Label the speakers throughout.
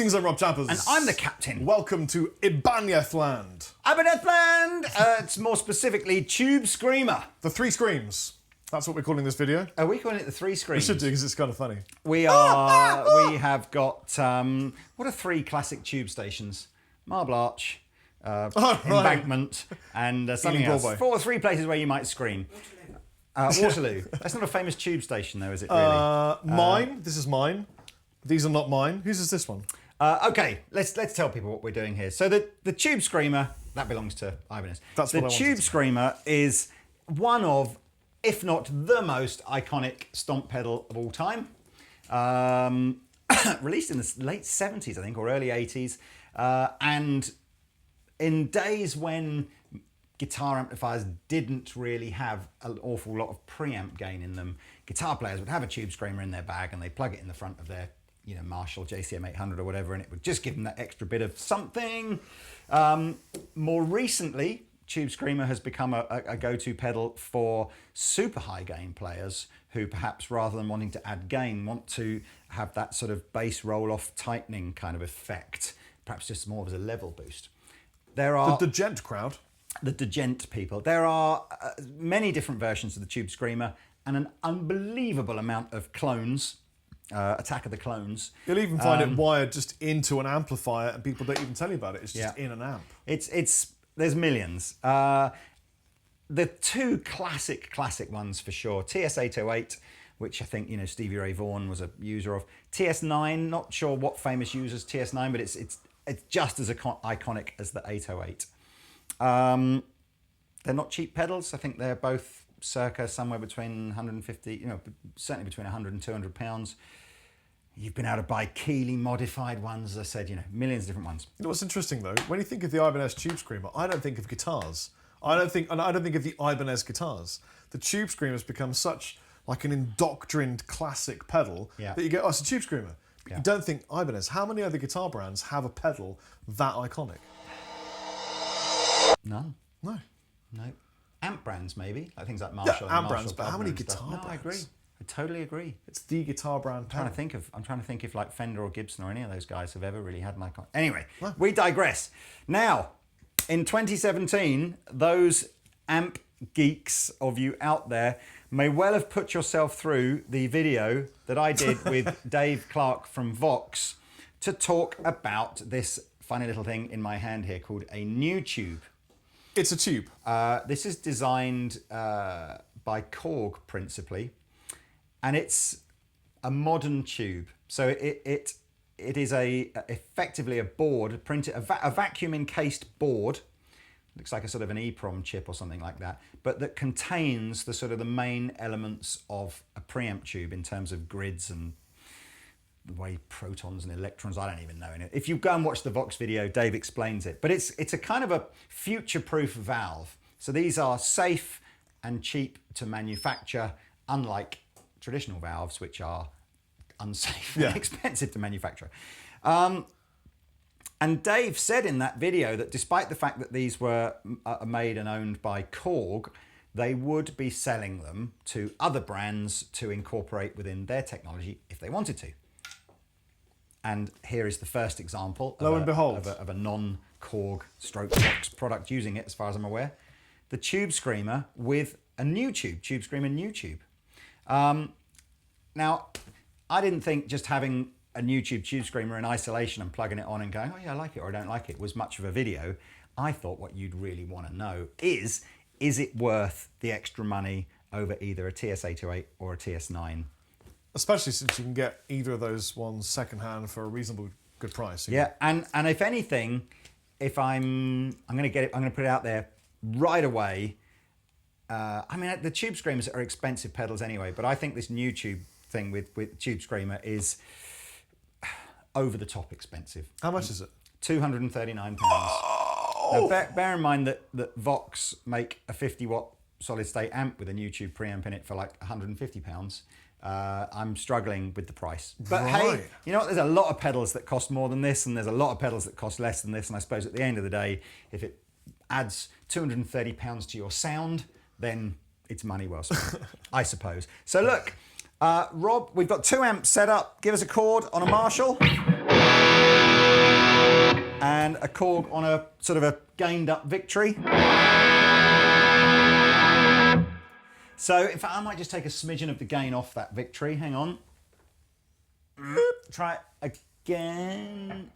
Speaker 1: Greetings, I'm Rob Chappers.
Speaker 2: And I'm the captain.
Speaker 1: Welcome to Ibanez Land.
Speaker 2: Ibanez Land! It's more specifically Tube Screamer.
Speaker 1: The three screams. That's what we're calling this video.
Speaker 2: Are we calling it the three screams?
Speaker 1: We should do, because it's kind of funny.
Speaker 2: We have got, what are three classic tube stations? Marble Arch, Embankment, and something else. Three places where you might scream. Waterloo. That's not a famous tube station, though, is it, really?
Speaker 1: Mine. This is mine. These are not mine. Whose is this one?
Speaker 2: Okay, let's tell people what we're doing here. So the Tube Screamer, that belongs to Ibanez.
Speaker 1: That's what I wanted
Speaker 2: The Tube
Speaker 1: to say.
Speaker 2: Screamer is one of, if not the most iconic stomp pedal of all time. Released in the late 70s, I think, or early 80s. And in days when guitar amplifiers didn't really have an awful lot of preamp gain in them, guitar players would have a Tube Screamer in their bag and they'd plug it in the front of their Marshall JCM 800 or whatever, and it would just give them that extra bit of something. More recently, Tube Screamer has become a go-to pedal for super high gain players who perhaps, rather than wanting to add gain, want to have that sort of bass roll-off tightening kind of effect, perhaps just more as a level boost. There are
Speaker 1: The gent crowd.
Speaker 2: The degent people. There are many different versions of the Tube Screamer and an unbelievable amount of clones. Attack of the Clones.
Speaker 1: You'll even find it wired just into an amplifier, and people don't even tell you about it. It's just in an amp.
Speaker 2: There's millions. The two classic ones for sure. TS-808, which I think Stevie Ray Vaughan was a user of. TS-9, not sure what famous users TS-9, but it's just as iconic as the 808. They're not cheap pedals. I think they're both circa somewhere between 150, certainly between 100 and 200 pounds. You've been able to buy Keeley modified ones, as I said, millions of different ones.
Speaker 1: What's interesting though, when you think of the Ibanez Tube Screamer, I don't think of guitars. I don't think of the Ibanez guitars. The Tube Screamer has become such like an indoctrined classic pedal that you go, oh, it's a Tube Screamer. You don't think Ibanez. How many other guitar brands have a pedal that iconic?
Speaker 2: None.
Speaker 1: No.
Speaker 2: Amp brands, maybe, like things like Marshall.
Speaker 1: Yeah, amp brands, but how many guitar brands?
Speaker 2: No, I agree. I totally agree.
Speaker 1: It's the guitar brand.
Speaker 2: I'm trying to think if like Fender or Gibson or any of those guys have ever really had an icon. Anyway, we digress. Now, in 2017, those amp geeks of you out there may well have put yourself through the video that I did with Dave Clark from Vox to talk about this funny little thing in my hand here called a Nutube.
Speaker 1: It's a tube.
Speaker 2: This is designed by Korg principally, and it's a modern tube. So it is effectively a board, a vacuum encased board. Looks like a sort of an EEPROM chip or something like that, but that contains the sort of the main elements of a preamp tube in terms of grids and the way protons and electrons, I don't even know. If you go and watch the Vox video, Dave explains it. But it's a kind of a future-proof valve. So these are safe and cheap to manufacture, unlike traditional valves, which are unsafe and expensive to manufacture. And Dave said in that video that despite the fact that these were made and owned by Korg, they would be selling them to other brands to incorporate within their technology if they wanted to. And here is the first example of a non-Korg stroke Vox product using it, as far as I'm aware. The Tube Screamer with a Nutube, Tube Screamer Nutube. Now, I didn't think just having a Nutube Tube Screamer in isolation and plugging it on and going, oh yeah, I like it or I don't like it, was much of a video. I thought what you'd really want to know is it worth the extra money over either a TS-808 or a TS-9?
Speaker 1: Especially since you can get either of those ones secondhand for a reasonable good price.
Speaker 2: Yeah, and if anything, if I'm going to put it out there right away. I mean, the Tube Screamers are expensive pedals anyway, but I think this Nutube thing with Tube Screamer is over the top expensive.
Speaker 1: How much is it?
Speaker 2: £239.
Speaker 1: Oh!
Speaker 2: Now, bear in mind that Vox make a 50-watt solid-state amp with a Nutube preamp in it for like £150. I'm struggling with the price. But hey, you know what? There's a lot of pedals that cost more than this, and there's a lot of pedals that cost less than this. And I suppose at the end of the day, if it adds £230 to your sound, then it's money well spent, I suppose. So look, Rob, we've got two amps set up. Give us a chord on a Marshall. And a Korg on a sort of a gained up victory. So in fact, I might just take a smidgen of the gain off that victory. Hang on. Try it again.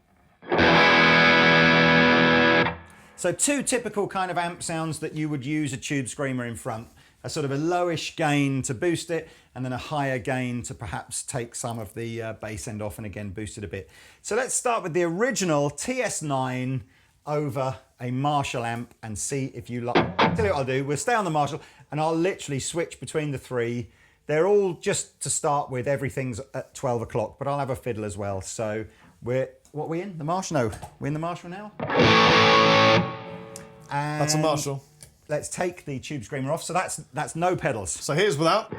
Speaker 2: So two typical kind of amp sounds that you would use a tube screamer in front. A sort of a lowish gain to boost it, and then a higher gain to perhaps take some of the bass end off and again boost it a bit. So let's start with the original TS9 over a Marshall amp and see if you like. I'll tell you what I'll do. We'll stay on the Marshall and I'll literally switch between the three. They're all, just to start with, everything's at 12 o'clock, but I'll have a fiddle as well. So what are we in? The Marshall? No, we're in the Marshall now. And
Speaker 1: that's a Marshall.
Speaker 2: Let's take the tube screamer off. So that's no pedals.
Speaker 1: So here's without.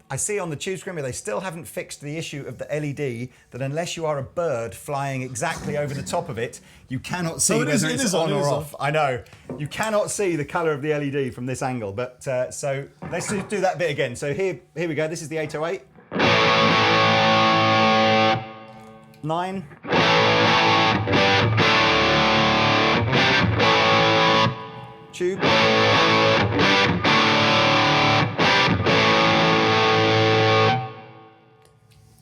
Speaker 2: I see on the tube screamer they still haven't fixed the issue of the LED that unless you are a bird flying exactly over the top of it, you cannot see whether it's on or off. I know. You cannot see the colour of the LED from this angle. But so let's just do that bit again. So here we go. This is the 808. 9. Tube.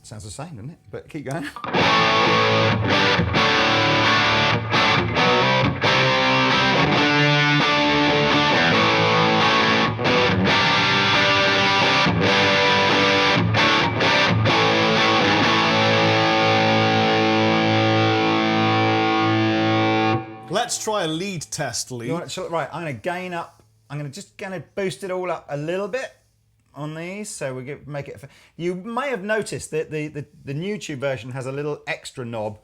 Speaker 2: Sounds the same, doesn't it? But keep going.
Speaker 1: Let's try a lead test, Lee.
Speaker 2: Right, I'm going to gain up. I'm going to boost it all up a little bit on these, so we make it. You may have noticed that the Nutube version has a little extra knob,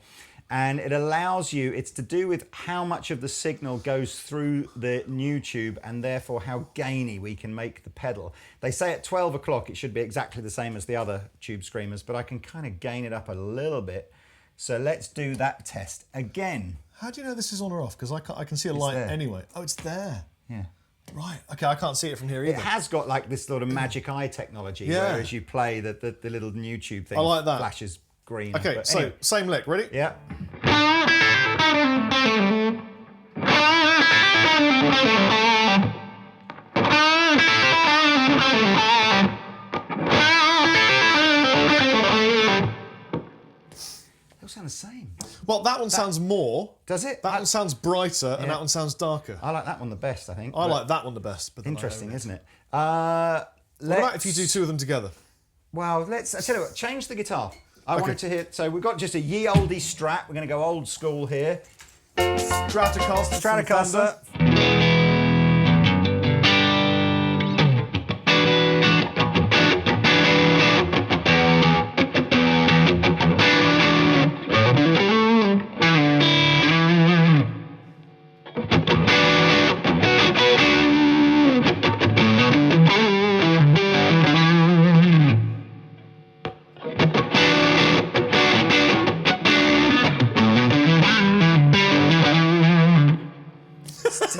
Speaker 2: and it allows you. It's to do with how much of the signal goes through the Nutube, and therefore how gainy we can make the pedal. They say at 12 o'clock it should be exactly the same as the other tube screamers, but I can kind of gain it up a little bit. So let's do that test again.
Speaker 1: How do you know this is on or off? Because I can see a light anyway. Oh, it's there.
Speaker 2: Yeah.
Speaker 1: Right. Okay, I can't see it from here either.
Speaker 2: It has got like this sort of magic eye technology, where as you play, the little Nutube thing flashes green.
Speaker 1: Okay, so anyway. Same lick. Ready?
Speaker 2: Yeah. They all sound the same.
Speaker 1: Well, that one sounds more.
Speaker 2: Does it?
Speaker 1: That one sounds brighter, and that one sounds darker.
Speaker 2: I like that one the best, I think.
Speaker 1: I like that one the best. But
Speaker 2: interesting, isn't it?
Speaker 1: What about if you do two of them together?
Speaker 2: Well, I tell you what, change the guitar. I wanted to hear, so we've got just a ye olde Strat. We're going to go old school here. Stratocaster.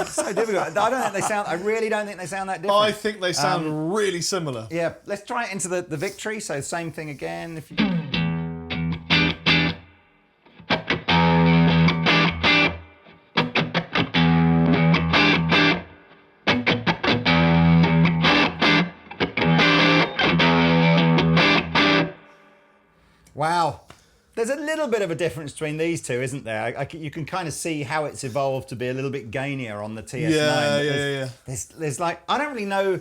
Speaker 2: So difficult. I really don't think they sound that different.
Speaker 1: I think they sound really similar.
Speaker 2: Yeah, let's try it into the victory. So same thing again. If you... Wow. There's a little bit of a difference between these two, isn't there? You can kind of see how it's evolved to be a little bit gainier on the TS9.
Speaker 1: Yeah.
Speaker 2: There's like, I don't really know.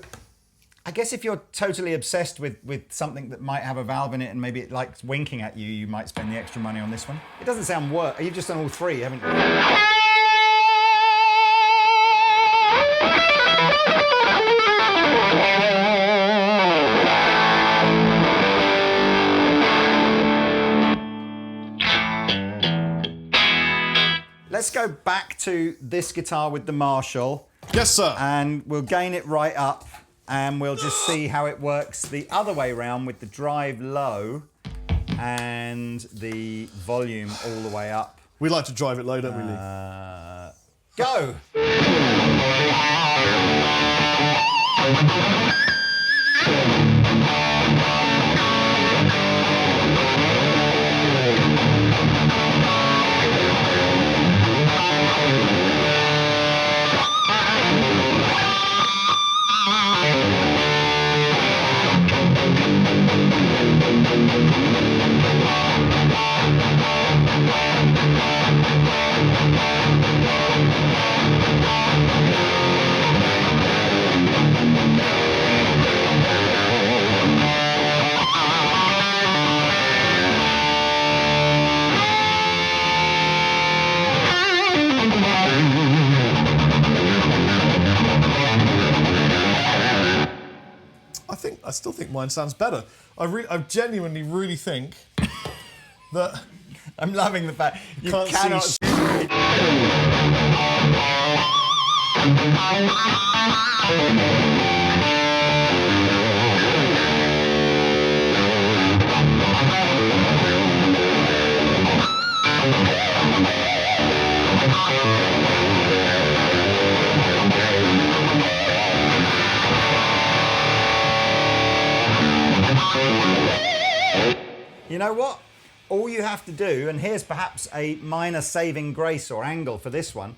Speaker 2: I guess if you're totally obsessed with something that might have a valve in it and maybe it likes winking at you, you might spend the extra money on this one. It doesn't sound worse. You've just done all three, haven't you? Let's go back to this guitar with the Marshall.
Speaker 1: Yes, sir.
Speaker 2: And we'll gain it right up and we'll just see how it works the other way around with the drive low and the volume all the way up.
Speaker 1: We like to drive it low, don't we, Lee?
Speaker 2: Go!
Speaker 1: I still think mine sounds better. I genuinely really think that
Speaker 2: I'm loving the fact you
Speaker 1: can't
Speaker 2: cannot
Speaker 1: see.
Speaker 2: You know what? All you have to do, and here's perhaps a minor saving grace or angle for this one,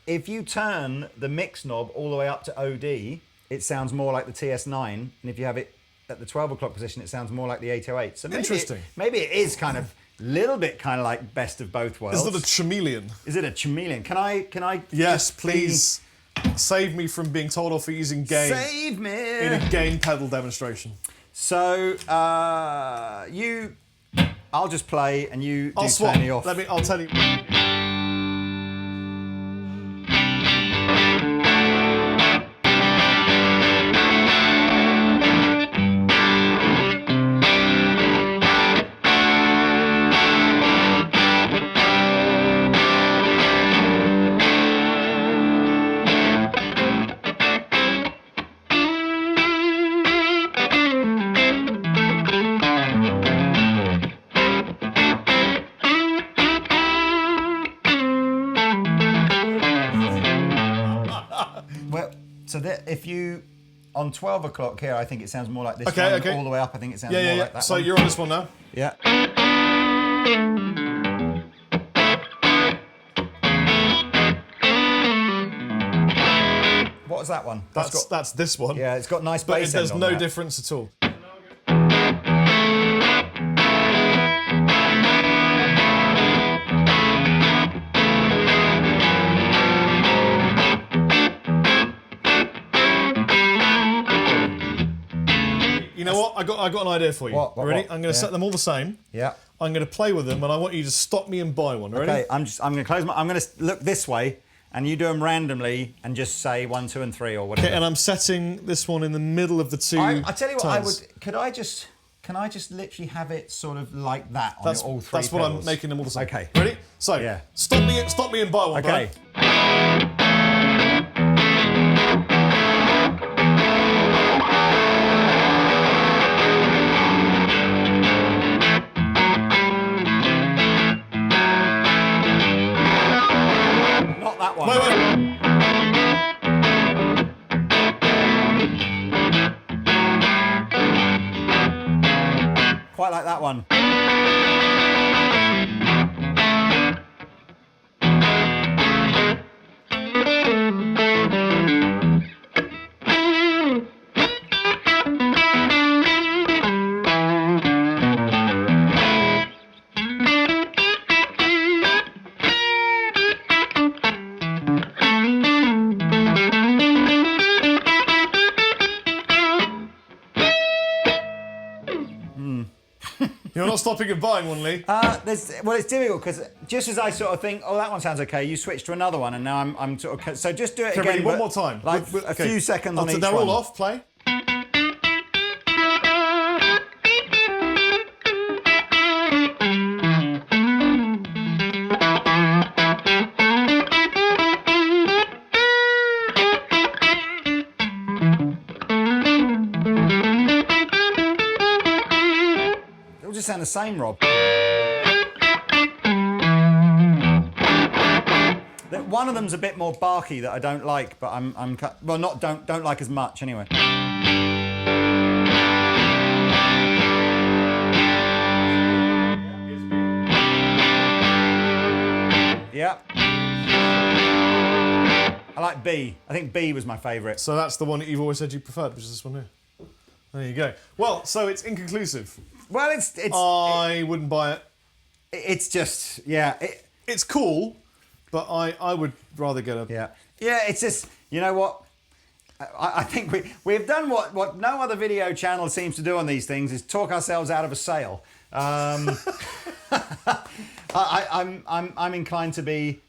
Speaker 2: if you turn the mix knob all the way up to OD, it sounds more like the TS9, and if you have it at the 12 o'clock position, it sounds more like the 808. So
Speaker 1: Interesting.
Speaker 2: Maybe it is kind of little bit kind of like best of both worlds.
Speaker 1: Is it a chameleon?
Speaker 2: Is it a chameleon? Can I?
Speaker 1: Yes, please. Save me from being told off for using gain.
Speaker 2: Save me!
Speaker 1: In a gain pedal demonstration.
Speaker 2: So, I'll just play and you
Speaker 1: I'll
Speaker 2: do
Speaker 1: swap.
Speaker 2: turn me off.
Speaker 1: I'll tell you.
Speaker 2: So that if you, on 12 o'clock here, I think it sounds more like this
Speaker 1: one.
Speaker 2: All the way up, I think it sounds more like that
Speaker 1: So
Speaker 2: one.
Speaker 1: you're on this one now?
Speaker 2: Yeah. What was that one?
Speaker 1: That's this one.
Speaker 2: Yeah, it's got nice
Speaker 1: But
Speaker 2: bass
Speaker 1: there's
Speaker 2: end
Speaker 1: no
Speaker 2: on that.
Speaker 1: difference at all. You know what? I got an idea for you.
Speaker 2: What?
Speaker 1: Ready?
Speaker 2: What?
Speaker 1: I'm going to set them all the same.
Speaker 2: Yeah.
Speaker 1: I'm going to play with them, and I want you to stop me and buy one. Ready?
Speaker 2: Okay. I'm going to close my. I'm going to look this way, and you do them randomly, and just say 1, 2, and 3, or whatever.
Speaker 1: Okay. And I'm setting this one in the middle of the two.
Speaker 2: I tell you what.
Speaker 1: tones.
Speaker 2: Can I just literally have it sort of like that on all three?
Speaker 1: That's what
Speaker 2: pedals?
Speaker 1: I'm making them all the same.
Speaker 2: Okay.
Speaker 1: Ready? So
Speaker 2: Yeah.
Speaker 1: stop me and buy one.
Speaker 2: Okay.
Speaker 1: Brian.
Speaker 2: Not that one.
Speaker 1: Wait.
Speaker 2: Quite like that one.
Speaker 1: You're not stopping and buying one, Lee.
Speaker 2: It's difficult because just as I sort of think, oh, that one sounds okay, you switch to another one, and now I'm sort of. So just do it
Speaker 1: Okay,
Speaker 2: again.
Speaker 1: ready? One
Speaker 2: but
Speaker 1: more time.
Speaker 2: Like a few seconds on each
Speaker 1: They're
Speaker 2: one.
Speaker 1: all off. Play.
Speaker 2: They all just sound the same, Rob. One of them's a bit more barky that I don't like, but well, not don't like as much anyway. Yeah. I like B. I think B was my favourite.
Speaker 1: So that's the one that you've always said you preferred, which is this one here. There you go. Well, so it's inconclusive.
Speaker 2: Well,
Speaker 1: I wouldn't buy it.
Speaker 2: It's just, yeah.
Speaker 1: It's cool, but I would rather get a...
Speaker 2: Yeah. Yeah, it's just, you know what? I think we've done what no other video channel seems to do on these things, is talk ourselves out of a sale. I'm inclined to be...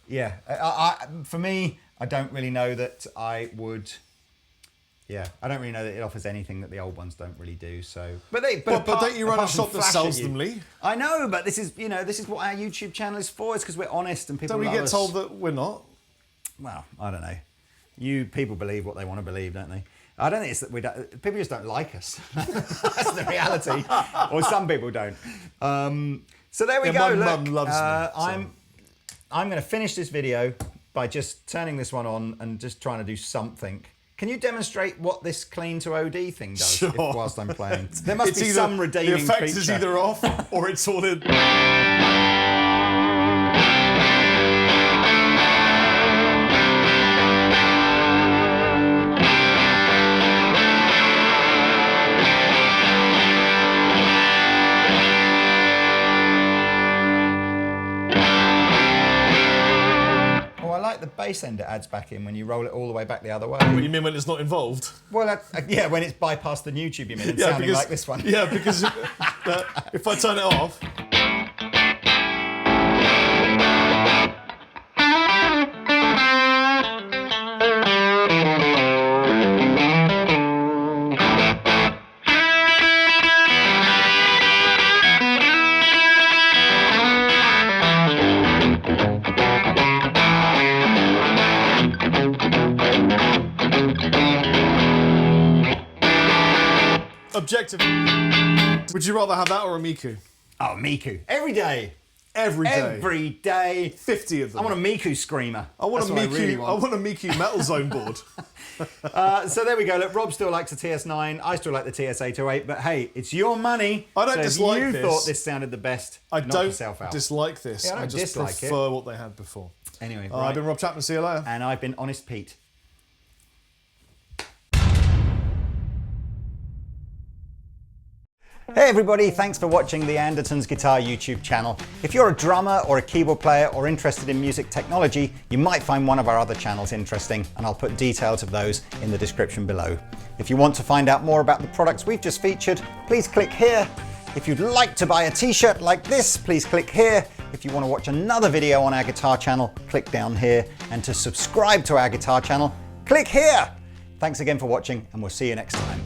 Speaker 2: Yeah, for me, I don't really know that I would. Yeah, I don't really know that it offers anything that the old ones don't really do. So, but
Speaker 1: don't you run a shop that sells them, Lee?
Speaker 2: I know, but this is what our YouTube channel is for. It's because we're honest and people.
Speaker 1: Don't we get told that we're not?
Speaker 2: Well, I don't know. People believe what they want to believe, don't they? I don't think it's that people just don't like us. That's the reality, or some people don't. So there we go.
Speaker 1: Mum loves me.
Speaker 2: I'm going to finish this video by just turning this one on and just trying to do something. Can you demonstrate what this clean to OD thing does whilst I'm playing? There must be some redeeming feature.
Speaker 1: The effect is either off or it's all in.
Speaker 2: The bass end it adds back in when you roll it all the way back the other way.
Speaker 1: What you mean when it's not involved?
Speaker 2: Well, yeah, when it's bypassed the YouTube, you mean, and sounding like this one.
Speaker 1: Yeah, because if I turn it off... Objectively, would you rather have that or a Miku?
Speaker 2: Oh, Miku. Every day.
Speaker 1: Every day.
Speaker 2: Every day.
Speaker 1: 50 of them.
Speaker 2: I want a Miku Screamer.
Speaker 1: I want a Miku Metal Zone board.
Speaker 2: So there we go. Look, Rob still likes the TS9. I still like the TS808. But hey, it's your money.
Speaker 1: I don't dislike
Speaker 2: this.
Speaker 1: If
Speaker 2: you thought this sounded the best,
Speaker 1: I don't
Speaker 2: yourself out.
Speaker 1: dislike this.
Speaker 2: Yeah, I just
Speaker 1: prefer what they had before.
Speaker 2: Anyway, right.
Speaker 1: I've been Rob Chapman. See you later.
Speaker 2: And I've been Honest Pete. Hey everybody, thanks for watching the Andertons Guitar YouTube channel. If you're a drummer or a keyboard player or interested in music technology, you might find one of our other channels interesting, and I'll put details of those in the description below. If you want to find out more about the products we've just featured, please click here. If you'd like to buy a t-shirt like this, please click here. If you want to watch another video on our guitar channel, click down here. And to subscribe to our guitar channel, click here. Thanks again for watching, and we'll see you next time.